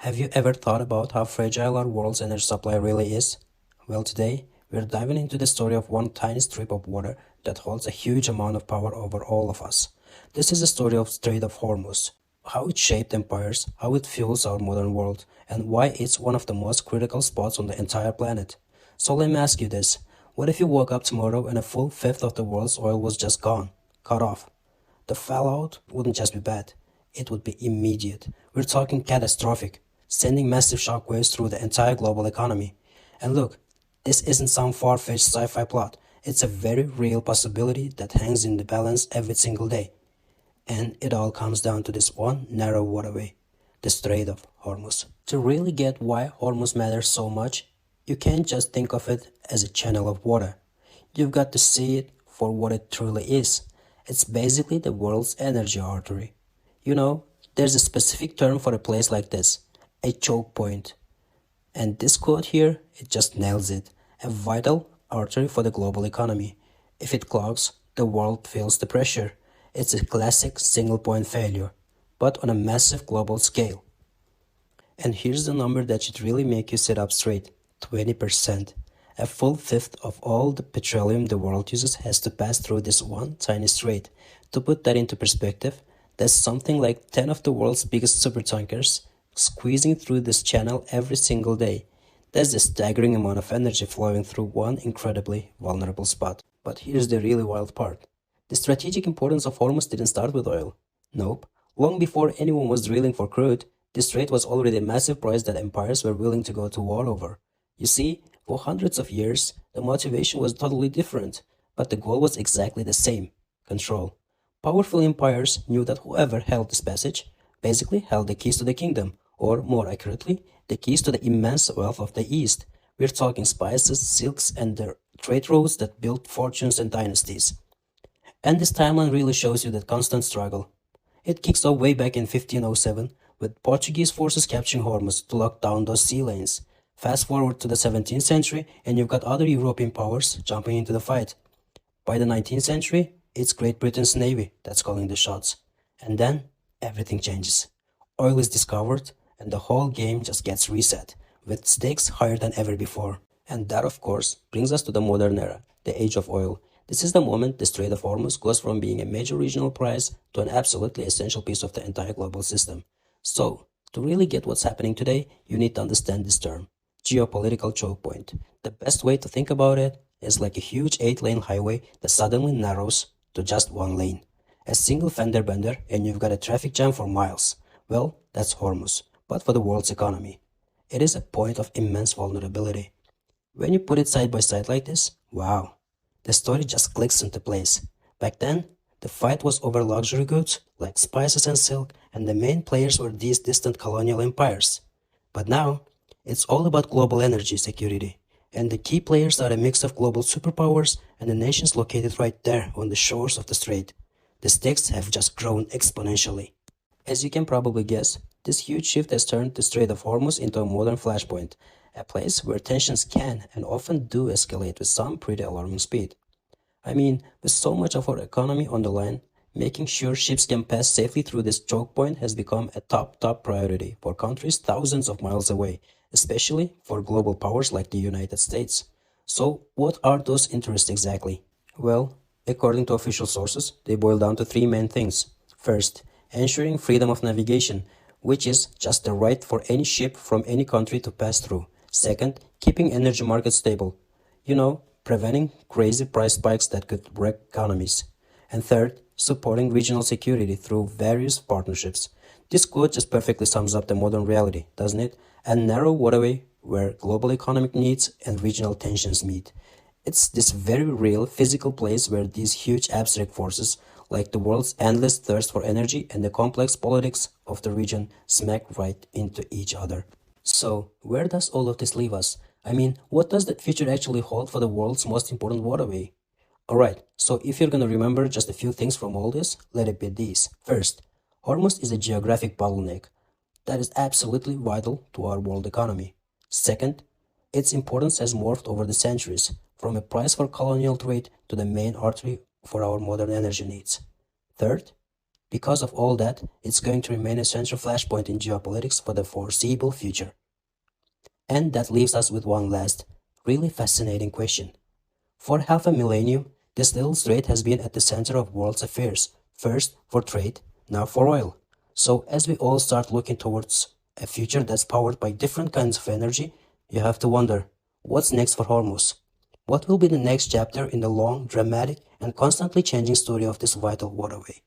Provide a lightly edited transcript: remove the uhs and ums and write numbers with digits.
Have you ever thought about how fragile our world's energy supply really is? Well, today, we're diving into the story of one tiny strip of water that holds a huge amount of power over all of us. This is the story of Strait of Hormuz, how it shaped empires, how it fuels our modern world, and why it's one of the most critical spots on the entire planet. So let me ask you this. What if you woke up tomorrow and a full fifth of the world's oil was just gone, cut off? The fallout wouldn't just be bad, it would be immediate. We're talking catastrophic, sending massive shockwaves through the entire global economy. And look, this isn't some far-fetched sci-fi plot. It's a very real possibility that hangs in the balance every single day. And it all comes down to this one narrow waterway, the Strait of Hormuz. To really get why Hormuz matters so much, you can't just think of it as a channel of water. You've got to see it for what it truly is. It's basically the world's energy artery. You know, there's a specific term for a place like this, a choke point. And this quote here, it just nails it. A vital artery for the global economy. If it clogs, the world feels the pressure. It's a classic single point failure, but on a massive global scale. And here's the number that should really make you sit up straight. 20%. A full fifth of all the petroleum the world uses has to pass through this one tiny strait. To put that into perspective, that's something like 10 of the world's biggest supertankers squeezing through this channel every single day. That's a staggering amount of energy flowing through one incredibly vulnerable spot. But here's the really wild part. The strategic importance of Hormuz didn't start with oil. Nope. Long before anyone was drilling for crude, this strait was already a massive prize that empires were willing to go to war over. You see, for hundreds of years, the motivation was totally different, but the goal was exactly the same: control. Powerful empires knew that whoever held this passage basically held the keys to the kingdom, or more accurately, the keys to the immense wealth of the East. We're talking spices, silks, and the trade routes that built fortunes and dynasties. And this timeline really shows you that constant struggle. It kicks off way back in 1507, with Portuguese forces capturing Hormuz to lock down those sea lanes. Fast forward to the 17th century, and you've got other European powers jumping into the fight. By the 19th century, it's Great Britain's navy that's calling the shots. And then, everything changes. Oil is discovered, and the whole game just gets reset, with stakes higher than ever before. And that, of course, brings us to the modern era, the age of oil. This is the moment the Strait of Hormuz goes from being a major regional prize to an absolutely essential piece of the entire global system. So, to really get what's happening today, you need to understand this term: geopolitical choke point. The best way to think about it is like a huge 8-lane highway that suddenly narrows to just one lane. A single fender bender and you've got a traffic jam for miles. Well, that's Hormuz, but for the world's economy. It is a point of immense vulnerability. When you put it side by side like this, wow, the story just clicks into place. Back then, the fight was over luxury goods like spices and silk, and the main players were these distant colonial empires. But now, it's all about global energy security, and the key players are a mix of global superpowers and the nations located right there on the shores of the strait. The stakes have just grown exponentially. As you can probably guess, this huge shift has turned the Strait of Hormuz into a modern flashpoint, a place where tensions can and often do escalate with some pretty alarming speed. I mean, with so much of our economy on the line, making sure ships can pass safely through this choke point has become a top priority for countries thousands of miles away, especially for global powers like the United States. So, what are those interests exactly? Well, according to official sources, they boil down to three main things. First, ensuring freedom of navigation, which is just the right for any ship from any country to pass through. Second, keeping energy markets stable. You know, preventing crazy price spikes that could wreck economies. And third, supporting regional security through various partnerships. This quote just perfectly sums up the modern reality, doesn't it? A narrow waterway where global economic needs and regional tensions meet. It's this very real physical place where these huge abstract forces, like the world's endless thirst for energy and the complex politics of the region, smack right into each other. So, where does all of this leave us? I mean, what does the future actually hold for the world's most important waterway? Alright, so if you're gonna remember just a few things from all this, let it be these. First, Hormuz is a geographic bottleneck that is absolutely vital to our world economy. Second, its importance has morphed over the centuries, from a prize for colonial trade to the main artery for our modern energy needs. Third, Because of all that, it's going to remain a central flashpoint in geopolitics for the foreseeable future. And that leaves us with one last, really fascinating question. For half a millennium, this little strait has been at the center of world's affairs, first for trade, now for oil. So as we all start looking towards a future that's powered by different kinds of energy, you have to wonder, what's next for Hormuz? What will be the next chapter in the long, dramatic, and constantly changing story of this vital waterway?